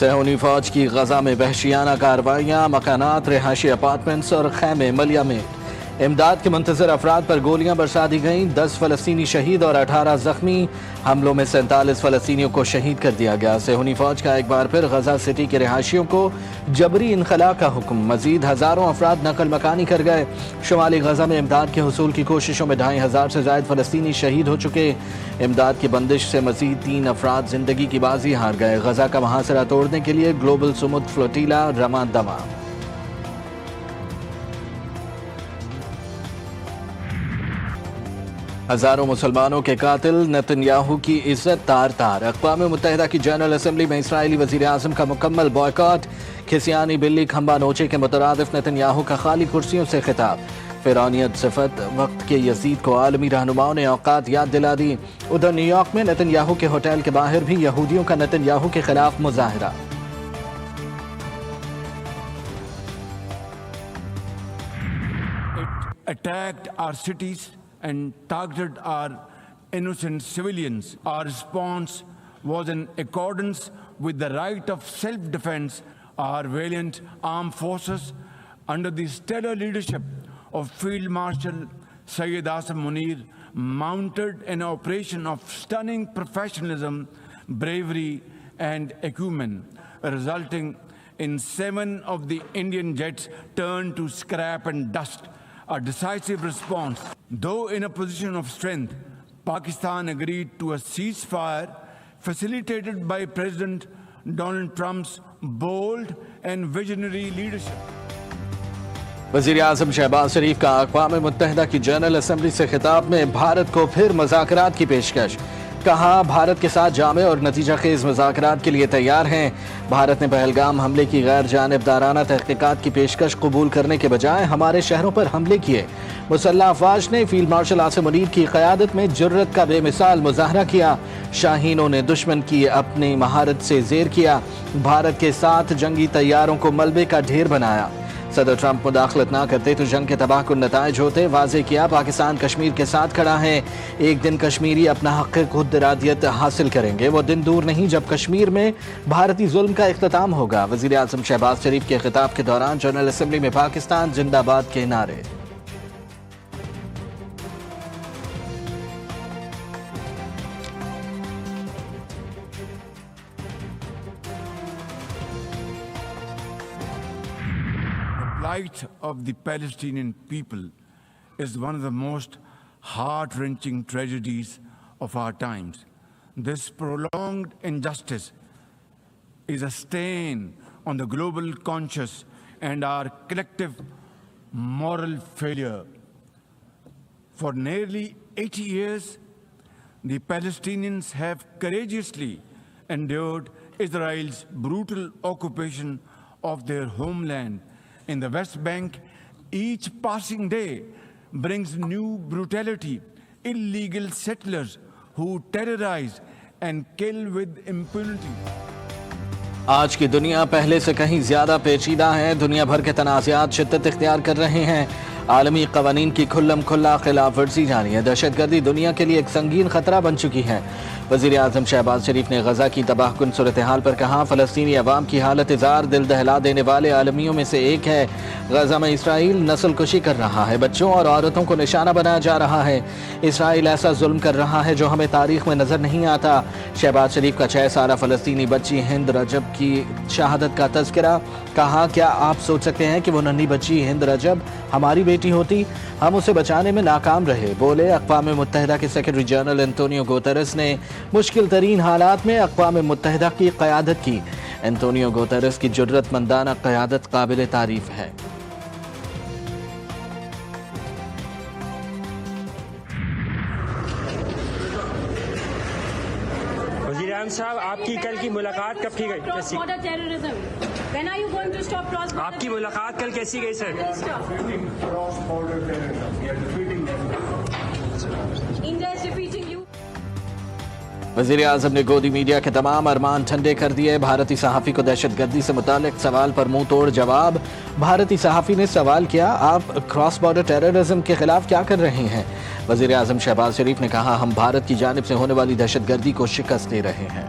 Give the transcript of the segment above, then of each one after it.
صہیونی فوج کی غزہ میں وحشیانہ کارروائیاں، مکانات، رہائشی اپارٹمنٹس اور خیمے ملیہ میں۔ امداد کے منتظر افراد پر گولیاں برسا دی گئیں، 10 فلسطینی شہید اور 18 زخمی۔ حملوں میں 47 فلسطینیوں کو شہید کر دیا گیا۔ صہیونی فوج کا ایک بار پھر غزہ سٹی کے رہائشیوں کو جبری انخلاء کا حکم، مزید ہزاروں افراد نقل مکانی کر گئے۔ شمالی غزہ میں امداد کے حصول کی کوششوں میں 2500 سے زائد فلسطینی شہید ہو چکے۔ امداد کی بندش سے مزید 3 افراد زندگی کی بازی ہار گئے۔ غزہ کا محاصرہ توڑنے کے لیے گلوبل سمود فلوٹیلا رواں دواں۔ ہزاروں مسلمانوں کے قاتل نیتن یاہو کی عزت تار تار۔ اقوام متحدہ کی جنرل اسمبلی میں اسرائیلی وزیر اعظم کا مکمل بائیکاٹ۔ کھسیانی بلی کھمبا نوچے کے مترادف نیتن یاہو کا خالی کرسیوں سے خطاب۔ فرعونیت صفت وقت کے یزید کو عالمی رہنماؤں نے اوقات یاد دلا دی۔ ادھر نیو یارک میں نیتن یاہو کے ہوٹل کے باہر بھی یہودیوں کا نیتن یاہو کے خلاف مظاہرہ۔ It attacked our cities and targeted our innocent civilians. Our response was in accordance with the right of self-defense. Our valiant armed forces, under the stellar leadership of Field Marshal Syed Asim Munir, mounted an operation of stunning professionalism, bravery, and acumen, resulting in 7 of the Indian jets turned to scrap and dust. A decisive response. Though in a position of strength, Pakistan agreed to a ceasefire facilitated by President Donald Trump's bold and visionary leadership. وزیر اعظم شہباز شریف کا اقوام متحدہ کی general assembly سے خطاب میں بھارت کو پھر مذاکرات کی پیشکش۔ کہا بھارت کے ساتھ جامع اور نتیجہ خیز مذاکرات کے لیے تیار ہیں۔ بھارت نے پہلگام حملے کی غیر جانبدارانہ تحقیقات کی پیشکش قبول کرنے کے بجائے ہمارے شہروں پر حملے کیے۔ مسلح افواج نے فیلڈ مارشل عاصم منیر کی قیادت میں جرت کا بے مثال مظاہرہ کیا۔ شاہینوں نے دشمن کی اپنی مہارت سے زیر کیا۔ بھارت کے ساتھ جنگی طیاروں کو ملبے کا ڈھیر بنایا۔ صدر ٹرمپ مداخلت نہ کرتے تو جنگ کے تباہ کن نتائج ہوتے۔ واضح کیا پاکستان کشمیر کے ساتھ کھڑا ہے۔ ایک دن کشمیری اپنا حق خود ارادیت حاصل کریں گے۔ وہ دن دور نہیں جب کشمیر میں بھارتی ظلم کا اختتام ہوگا۔ وزیر اعظم شہباز شریف کے خطاب کے دوران جنرل اسمبلی میں پاکستان زندہ باد کے نعرے۔ The plight of the Palestinian people is one of the most heart-wrenching tragedies of our times. This prolonged injustice is a stain on the global conscience and our collective moral failure. For nearly 80 years, the Palestinians have courageously endured Israel's brutal occupation of their homeland. In the West Bank, each passing day brings new brutality, illegal settlers who terrorize and kill with impunity. آج کی دنیا پہلے سے کہیں زیادہ پیچیدہ ہے۔ دنیا بھر کے تنازعات شدت اختیار کر رہے ہیں۔ عالمی قوانین کی کھلم کھلا خلاف ورزی جاری ہے۔ دہشت گردی دنیا کے لیے ایک سنگین خطرہ بن چکی ہے۔ وزیر اعظم شہباز شریف نے غزہ کی تباہ کن صورتحال پر کہا فلسطینی عوام کی حالت زار دل دہلا دینے والے عالمیوں میں سے ایک ہے۔ غزہ میں اسرائیل نسل کشی کر رہا ہے، بچوں اور عورتوں کو نشانہ بنایا جا رہا ہے۔ اسرائیل ایسا ظلم کر رہا ہے جو ہمیں تاریخ میں نظر نہیں آتا۔ شہباز شریف کا 6 سالہ فلسطینی بچی ہند رجب کی شہادت کا تذکرہ۔ کہا کیا آپ سوچ سکتے ہیں کہ وہ ننھی بچی ہند رجب ہماری بیٹی ہوتی؟ ہم اسے بچانے میں ناکام رہے۔ بولے اقوام متحدہ کے سیکرٹری جنرل انتونیو گوترس نے مشکل ترین حالات میں اقوام متحدہ کی قیادت کی۔ انتونیو گوترس کی جرت مندانہ قیادت قابل تعریف ہے۔ وزیر اعظم صاحب آپ کی کل کی ملاقات کب کی گئی؟ آپ کی ملاقات کل کیسی گئی سر؟ وزیر اعظم نے گودی میڈیا کے تمام ارمان ٹھنڈے کر دیے۔ بھارتی صحافی کو دہشت گردی سے متعلق سوال پر منہ توڑ جواب۔ بھارتی صحافی نے سوال کیا آپ کراس بارڈر ٹیررزم کے خلاف کیا کر رہے ہیں؟ وزیر اعظم شہباز شریف نے کہا ہم بھارت کی جانب سے ہونے والی دہشت گردی کو شکست دے رہے ہیں۔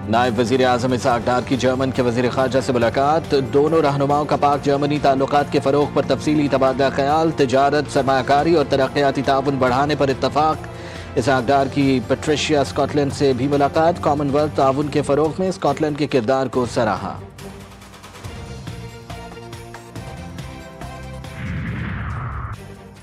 نائب وزیر اعظم اسحاق ڈار کی جرمن کے وزیر خارجہ سے ملاقات، دونوں رہنماؤں کا پاک جرمنی تعلقات کے فروغ پر تفصیلی تبادلہ خیال، تجارت، سرمایہ کاری اور ترقیاتی تعاون بڑھانے پر اتفاق۔ اسحاق ڈار کی پیٹریشیا اسکاٹ لینڈ سے بھی ملاقات، کامن ویلتھ تعاون کے فروغ میں اسکاٹ لینڈ کے کردار کو سراہا۔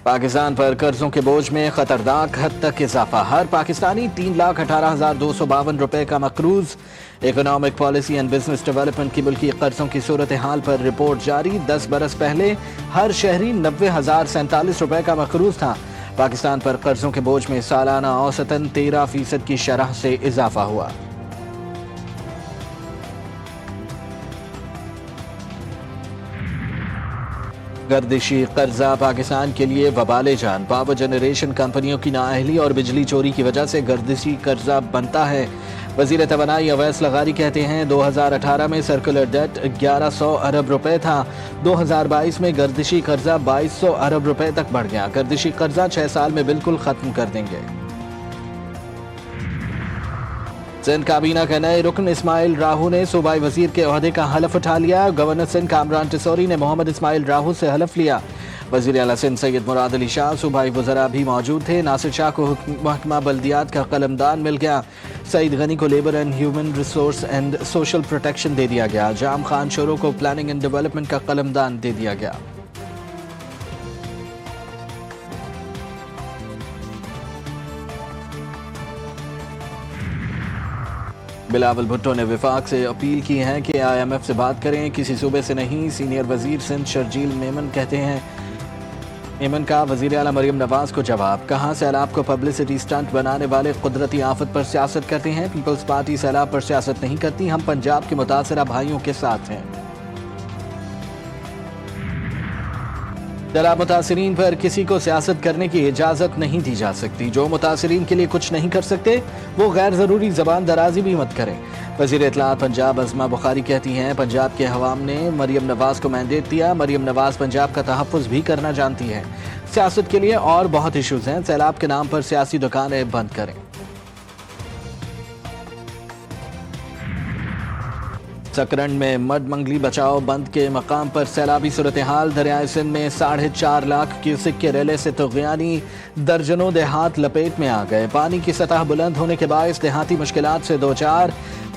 پاکستان پر قرضوں کے بوجھ میں خطرناک حد تک اضافہ، ہر پاکستانی 3,18,252 روپے کا مقروض۔ Economic policy and business development کی ملکی قرضوں کی صورتحال پر رپورٹ جاری، 10 برس پہلے ہر شہری 90,047 روپے کا مقروض تھا۔ پاکستان پر قرضوں کے بوجھ میں سالانہ اوسطاً 13% کی شرح سے اضافہ ہوا۔ گردشی قرضہ پاکستان کے لیے وبال جان، پاور جنریشن کمپنیوں کی نااہلی اور بجلی چوری کی وجہ سے گردشی قرضہ بنتا ہے۔ وزیر توانائی اویس لغاری کہتے ہیں 2018 میں سرکولر ڈیٹ 1100 ارب روپے تھا، 2022 میں گردشی قرضہ 2200 ارب روپے تک بڑھ گیا۔ گردشی قرضہ 6 سال میں بالکل ختم کر دیں گے۔ سندھ کابینہ کے نئے رکن اسماعیل راہو نے صوبائی وزیر کے عہدے کا حلف اٹھا لیا۔ گورنر سندھ کامران ٹسوری نے محمد اسماعیل راہو سے حلف لیا۔ وزیر اعلیٰ سندھ سید مراد علی شاہ، صوبائی وزراء بھی موجود تھے۔ ناصر شاہ کو محکمہ بلدیات کا قلمدان مل گیا۔ سعید غنی کو labour and human resource and social protection دے دیا گیا۔ جام خان شورو کو پلاننگ اینڈ ڈیولپمنٹ کا قلمدان دے دیا گیا۔ بلاول بھٹو نے وفاق سے اپیل کی ہے کہ IMF سے بات کریں، کسی صوبے سے نہیں۔ سینئر وزیر سندھ شرجیل میمن کہتے ہیں ایمن کا وزیر اعلیٰ مریم نواز کو جواب، کہاں سیلاب کو پبلسٹی سٹنٹ بنانے والے قدرتی آفت پر سیاست کرتے ہیں؟ پیپلز پارٹی سیلاب پر سیاست نہیں کرتی، ہم پنجاب کے متاثرہ بھائیوں کے ساتھ ہیں۔ سیلاب متاثرین پر کسی کو سیاست کرنے کی اجازت نہیں دی جا سکتی، جو متاثرین کے لیے کچھ نہیں کر سکتے وہ غیر ضروری زبان درازی بھی مت کریں۔ وزیر اطلاعات پنجاب عظمہ بخاری کہتی ہیں پنجاب کے عوام نے مریم نواز کو مینڈیٹ دیا، مریم نواز پنجاب کا تحفظ بھی کرنا جانتی ہے۔ سیاست کے لیے اور بہت ایشوز ہیں، سیلاب کے نام پر سیاسی دکانیں بند کریں۔ سکرنڈ میں مڈ منگلی بچاؤ بند کے مقام پر سیلابی صورتحال، دریائے سندھ میں 4.5 لاکھ کیوسک کے ریلے سے طغیانی، درجنوں دیہات لپیٹ میں آ گئے۔ پانی کی سطح بلند ہونے کے باعث دیہاتی مشکلات سے دوچار،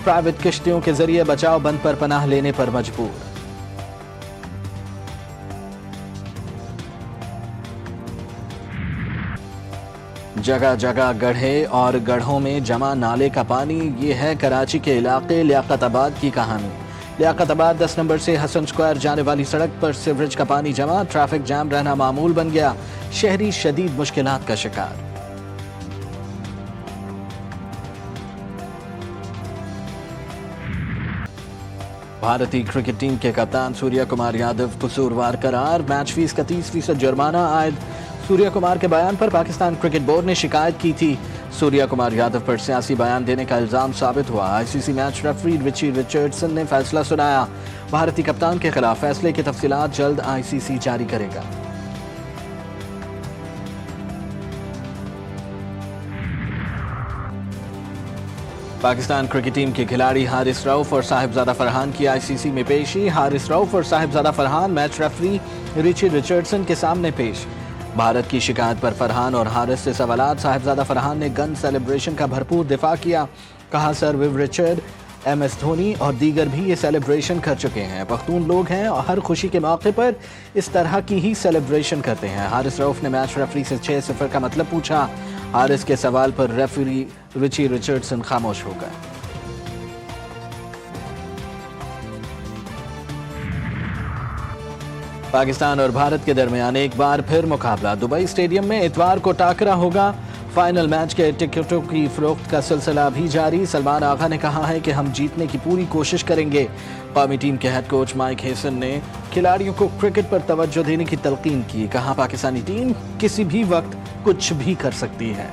پرائیویٹ کشتیوں کے ذریعے بچاؤ بند پر پناہ لینے پر مجبور۔ جگہ جگہ گڑھے اور گڑھوں میں جمع نالے کا پانی، یہ ہے کراچی کے علاقے لیاقت آباد کی کہانی۔ لیاقت آباد 10 نمبر سے حسن سکوائر جانے والی سڑک پر سیوریج کا پانی جمع، ٹریفک جام رہنا معمول بن گیا، شہری شدید مشکلات کا شکار۔ بھارتی کرکٹ ٹیم کے کپتان سوریا کمار یادو قصوروار قرار، میچ فیس کا 30% جرمانہ عائد۔ سوریا کمار کے بیان پر پاکستان کرکٹ بورڈ نے شکایت کی تھی۔ سوریا کمار یادو پر سیاسی بیان دینے کا الزام ثابت ہوا۔ ICC match referee Richie Richardson نے فیصلہ سنایا، بھارتی کپتان کے خلاف فیصلے کی تفصیلات جلد ICC جاری کرے گا۔ پاکستان کرکٹ ٹیم کے کھلاڑی حارث رؤف اور صاحبزادہ فرحان کی ICC میں پیشی، حارث رؤف اور Sahibzada Farhan match referee Richie Richardson کے سامنے پیش۔ بھارت کی شکایت پر فرحان اور حارث سے سوالات، صاحبزادہ فرحان نے گن سیلیبریشن کا بھرپور دفاع کیا، کہا سر ویو رچرڈ، MS دھونی اور دیگر بھی یہ سیلیبریشن کر چکے ہیں، پختون لوگ ہیں اور ہر خوشی کے موقع پر اس طرح کی ہی سیلیبریشن کرتے ہیں۔ حارث رؤف نے میچ ریفری سے 6-0 کا مطلب پوچھا، حارث کے سوال پر ریفری رچی رچرڈسن خاموش ہو گئے۔ پاکستان اور بھارت کے درمیان ایک بار پھر مقابلہ، دبئی اسٹیڈیم میں اتوار کو ٹاکرا ہوگا۔ فائنل میچ کے ٹکٹوں کی فروخت کا سلسلہ بھی جاری، سلمان آغا نے کہا ہے کہ ہم جیتنے کی پوری کوشش کریں گے۔ قومی ٹیم کے ہیڈ کوچ مائک ہیسن نے کھلاڑیوں کو کرکٹ پر توجہ دینے کی تلقین کی، کہا پاکستانی ٹیم کسی بھی وقت کچھ بھی کر سکتی ہے۔